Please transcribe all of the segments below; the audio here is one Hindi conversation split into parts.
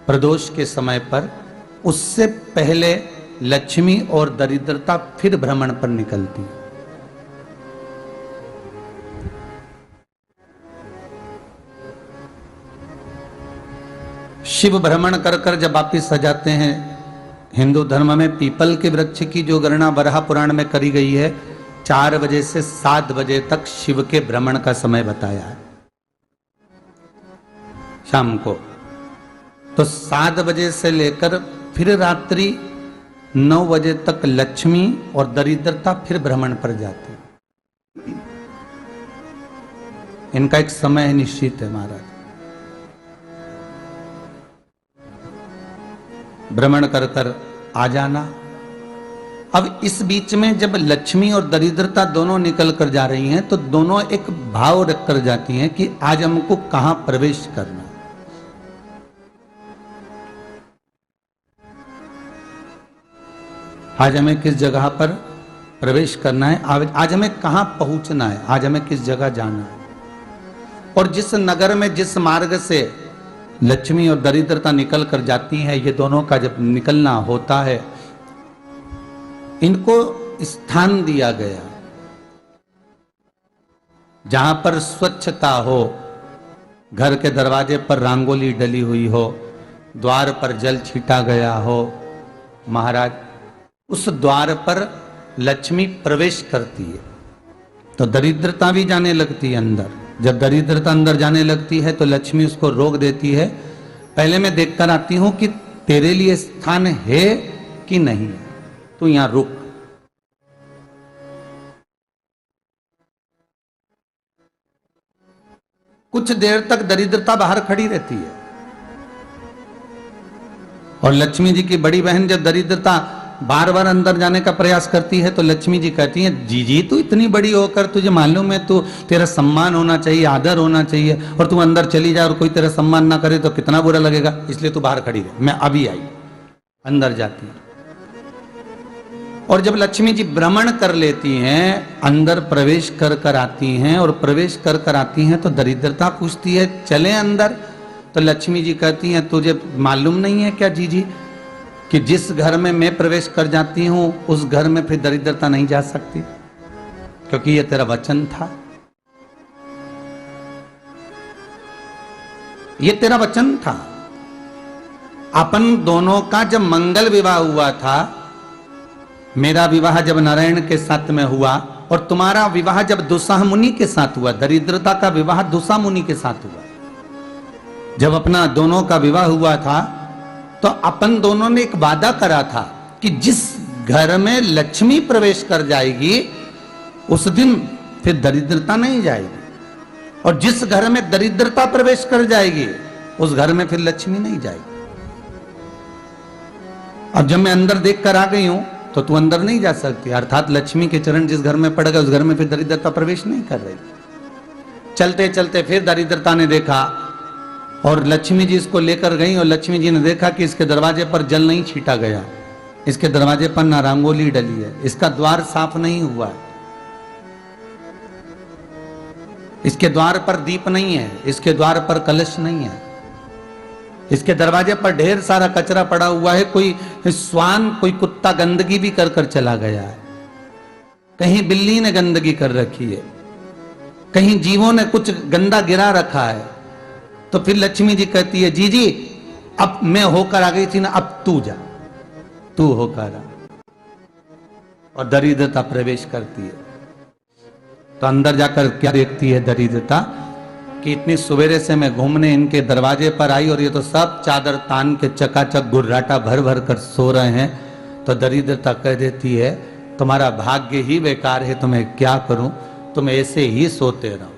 प्रदोष के समय पर, उससे पहले लक्ष्मी और दरिद्रता फिर भ्रमण पर निकलती है। शिव भ्रमण कर कर जब वापिस आ जाते हैं, हिंदू धर्म में पीपल के वृक्ष की जो गणना वराह पुराण में करी गई है, 4 बजे से 7 बजे तक शिव के भ्रमण का समय बताया है शाम को। तो 7 बजे से लेकर फिर रात्रि 9 बजे तक लक्ष्मी और दरिद्रता फिर भ्रमण पर जाती है। इनका एक समय निश्चित है महाराज। भ्रमण कर कर आ जाना। अब इस बीच में जब लक्ष्मी और दरिद्रता दोनों निकल कर जा रही हैं, तो दोनों एक भाव रख कर जाती हैं कि आज हमको कहां प्रवेश करना। आज हमें किस जगह पर प्रवेश करना है, आज हमें कहां पहुंचना है, आज हमें किस जगह जाना है। और जिस नगर में जिस मार्ग से लक्ष्मी और दरिद्रता निकल कर जाती है, ये दोनों का जब निकलना होता है, इनको स्थान दिया गया जहां पर स्वच्छता हो, घर के दरवाजे पर रंगोली डली हुई हो, द्वार पर जल छीटा गया हो। महाराज, उस द्वार पर लक्ष्मी प्रवेश करती है तो दरिद्रता भी जाने लगती है अंदर। जब दरिद्रता अंदर जाने लगती है तो लक्ष्मी उसको रोक देती है। पहले मैं देखकर आती हूं कि तेरे लिए स्थान है कि नहीं है, तू यहां रुक। कुछ देर तक दरिद्रता बाहर खड़ी रहती है और लक्ष्मी जी की बड़ी बहन जब दरिद्रता बार बार अंदर जाने का प्रयास करती है तो लक्ष्मी जी कहती हैं, जी तू इतनी बड़ी होकर तुझे मालूम है, तू तेरा सम्मान होना चाहिए, आदर होना चाहिए, और तू अंदर चली जाए और कोई तेरा सम्मान ना करे तो कितना बुरा लगेगा, इसलिए तू बाहर खड़ी रहे, मैं अभी आई। अंदर जाती है और जब लक्ष्मी जी भ्रमण कर लेती हैं, अंदर प्रवेश कर कर आती हैं और प्रवेश कर कर आती हैं तो दरिद्रता पूछती है चले अंदर। तो लक्ष्मी जी कहती हैं, तुझे मालूम नहीं है क्या जी कि जिस घर में मैं प्रवेश कर जाती हूं उस घर में फिर दरिद्रता नहीं जा सकती, क्योंकि यह तेरा वचन था, यह तेरा वचन था। अपन दोनों का जब मंगल विवाह हुआ था, मेरा विवाह जब नारायण के साथ में हुआ और तुम्हारा विवाह जब दुस्साह मुनि के साथ हुआ, दरिद्रता का विवाह दुस्साह मुनि के साथ हुआ। जब अपना दोनों का विवाह हुआ था तो अपन दोनों ने एक वादा करा था कि जिस घर में लक्ष्मी प्रवेश कर जाएगी उस दिन फिर दरिद्रता नहीं जाएगी, और जिस घर में दरिद्रता प्रवेश कर जाएगी उस घर में फिर लक्ष्मी नहीं जाएगी। अब जब मैं अंदर देख कर आ गई हूं तो तू अंदर नहीं जा सकती, अर्थात लक्ष्मी के चरण जिस घर में पड़ गए उस घर में फिर दरिद्रता प्रवेश नहीं कर रही। चलते चलते फिर दरिद्रता ने देखा और लक्ष्मी जी इसको लेकर गई और लक्ष्मी जी ने देखा कि इसके दरवाजे पर जल नहीं छीटा गया, इसके दरवाजे पर ना रंगोली डली है, इसका द्वार साफ नहीं हुआ है, इसके द्वार पर दीप नहीं है, इसके द्वार पर कलश नहीं है, इसके दरवाजे पर ढेर सारा कचरा पड़ा हुआ है, कोई स्वान कोई कुत्ता गंदगी भी कर कर चला गया है, कहीं बिल्ली ने गंदगी कर रखी है, कहीं जीवों ने कुछ गंदा गिरा रखा है। तो फिर लक्ष्मी जी कहती है, जी अब मैं होकर आ गई थी ना, अब तू जा, तू होकर आ। और दरिद्रता प्रवेश करती है तो अंदर जाकर क्या देखती है दरिद्रता कि इतनी सवेरे से मैं घूमने इनके दरवाजे पर आई और ये तो सब चादर तान के चकाचक गुर्राटा भर भर कर सो रहे हैं। तो दरिद्रता कह देती है, तुम्हारा भाग्य ही बेकार है, तुम्हें क्या करूं, तुम ऐसे ही सोते रहो।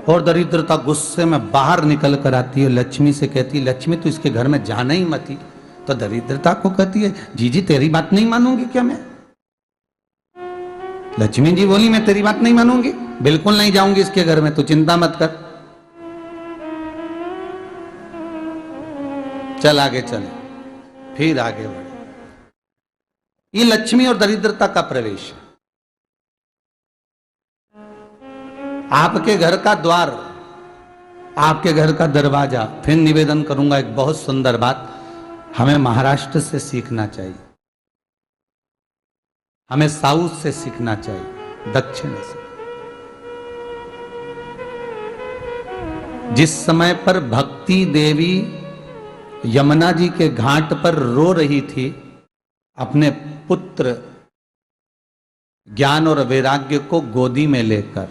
और दरिद्रता गुस्से में बाहर निकल कर आती है, लक्ष्मी से कहती है, लक्ष्मी तू इसके घर में जाना ही मत ही। तो दरिद्रता को कहती है, जी तेरी बात नहीं मानूंगी क्या मैं? लक्ष्मी जी बोली, मैं तेरी बात नहीं मानूंगी, बिल्कुल नहीं जाऊंगी इसके घर में, तू चिंता मत कर, चल आगे चले। फिर आगे बढ़े। ये लक्ष्मी और दरिद्रता का प्रवेश है। आपके घर का द्वार आपके घर का दरवाजा। फिर निवेदन करूंगा एक बहुत सुंदर बात, हमें महाराष्ट्र से सीखना चाहिए, हमें साउथ से सीखना चाहिए, दक्षिण से। जिस समय पर भक्ति देवी यमुना जी के घाट पर रो रही थी अपने पुत्र ज्ञान और वैराग्य को गोदी में लेकर,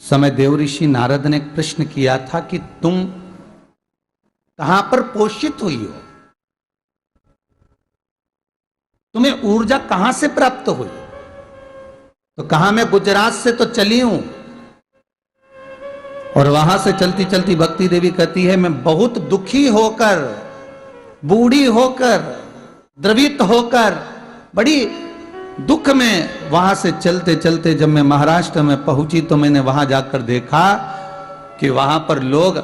समय देवऋषि नारद ने एक प्रश्न किया था कि तुम कहां पर पोषित हुई हो, तुम्हें ऊर्जा कहां से प्राप्त हुई? तो कहा मैं गुजरात से तो चली हूं। और वहां से चलती चलती भक्ति देवी कहती है मैं बहुत दुखी होकर, बूढ़ी होकर, द्रवित होकर, बड़ी दुख में वहां से चलते चलते जब मैं महाराष्ट्र में पहुंची तो मैंने वहां जाकर देखा कि वहां पर लोग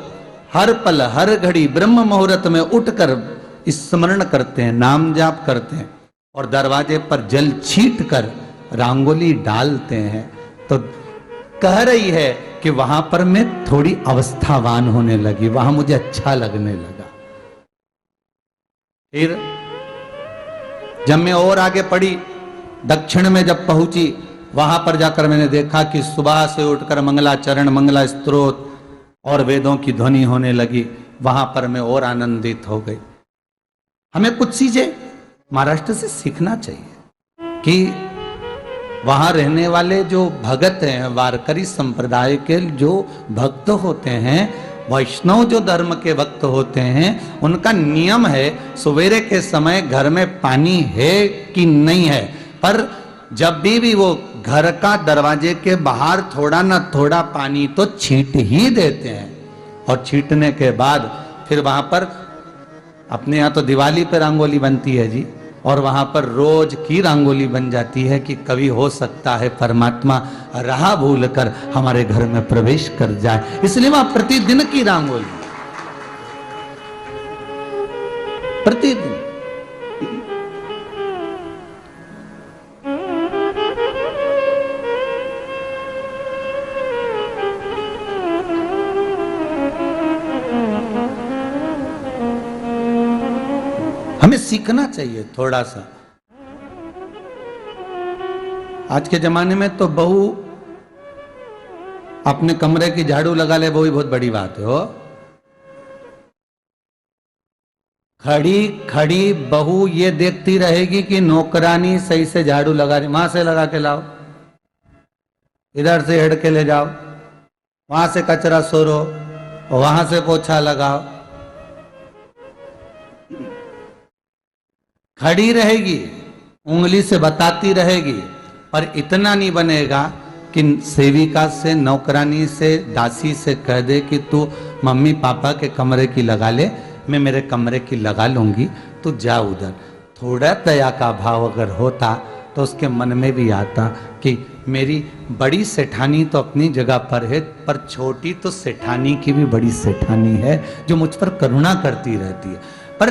हर पल हर घड़ी ब्रह्म मुहूर्त में उठकर स्मरण करते हैं, नाम जाप करते हैं और दरवाजे पर जल छीट कर रंगोली डालते हैं। तो कह रही है कि वहां पर मैं थोड़ी अवस्थावान होने लगी, वहां मुझे अच्छा लगने लगा। फिर जब मैं और आगे पड़ी, दक्षिण में जब पहुंची, वहां पर जाकर मैंने देखा कि सुबह से उठकर मंगलाचरण, मंगला स्तोत्र और वेदों की ध्वनि होने लगी। वहां पर मैं और आनंदित हो गई। हमें कुछ चीजें महाराष्ट्र से सीखना चाहिए कि वहां रहने वाले जो भगत हैं, वारकरी संप्रदाय के जो भक्त होते हैं, वैष्णव जो धर्म के भक्त होते हैं, उनका नियम है सवेरे के समय घर में पानी है कि नहीं है, पर जब भी वो घर का दरवाजे के बाहर थोड़ा ना थोड़ा पानी तो छींट ही देते हैं। और छींटने के बाद फिर वहां पर अपने यहाँ तो दिवाली पर रंगोली बनती है जी, और वहां पर रोज की रंगोली बन जाती है कि कभी हो सकता है परमात्मा राह भूल कर हमारे घर में प्रवेश कर जाए, इसलिए वहां प्रतिदिन की रंगोली, प्रतिदिन। हमें सीखना चाहिए थोड़ा सा। आज के जमाने में तो बहू अपने कमरे की झाड़ू लगा ले, वो ही बहुत बड़ी बात है। हो खड़ी खड़ी बहू ये देखती रहेगी कि नौकरानी सही से झाड़ू लगा रही, वहां से लगा के लाओ, इधर से हेड के ले जाओ, वहां से कचरा सोरो, वहां से पोछा लगाओ। खड़ी रहेगी, उंगली से बताती रहेगी, पर इतना नहीं बनेगा कि सेविका से, नौकरानी से, दासी से कह दे कि तू मम्मी पापा के कमरे की लगा ले, मैं मेरे कमरे की लगा लूंगी, तू जा उधर। थोड़ा दया का भाव अगर होता तो उसके मन में भी आता कि मेरी बड़ी सेठानी तो अपनी जगह पर है, पर छोटी तो सेठानी की भी बड़ी सेठानी है जो मुझ पर करुणा करती रहती है। पर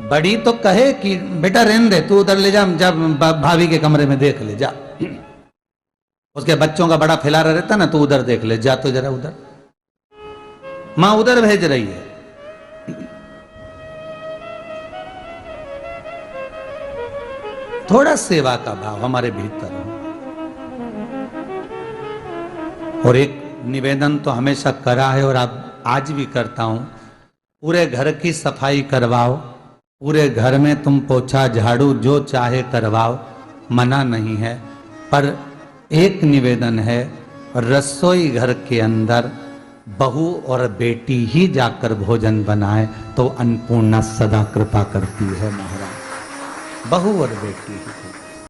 बड़ी तो कहे कि बेटा रहने दे, तू उधर ले जा, जब भाभी के कमरे में देख ले जा, उसके बच्चों का बड़ा फैलारा रहता ना, तो उधर देख ले जा, तो जरा उधर, मां उधर भेज रही है। थोड़ा सेवा का भाव हमारे भीतर हो। और एक निवेदन तो हमेशा करा है और अब आज भी करता हूं, पूरे घर की सफाई करवाओ, पूरे घर में तुम पोछा झाड़ू जो चाहे करवाओ, मना नहीं है। पर एक निवेदन है, रसोई घर के अंदर बहू और बेटी ही जाकर भोजन बनाए तो अन्नपूर्णा सदा कृपा करती है महाराज। बहू और बेटी ही।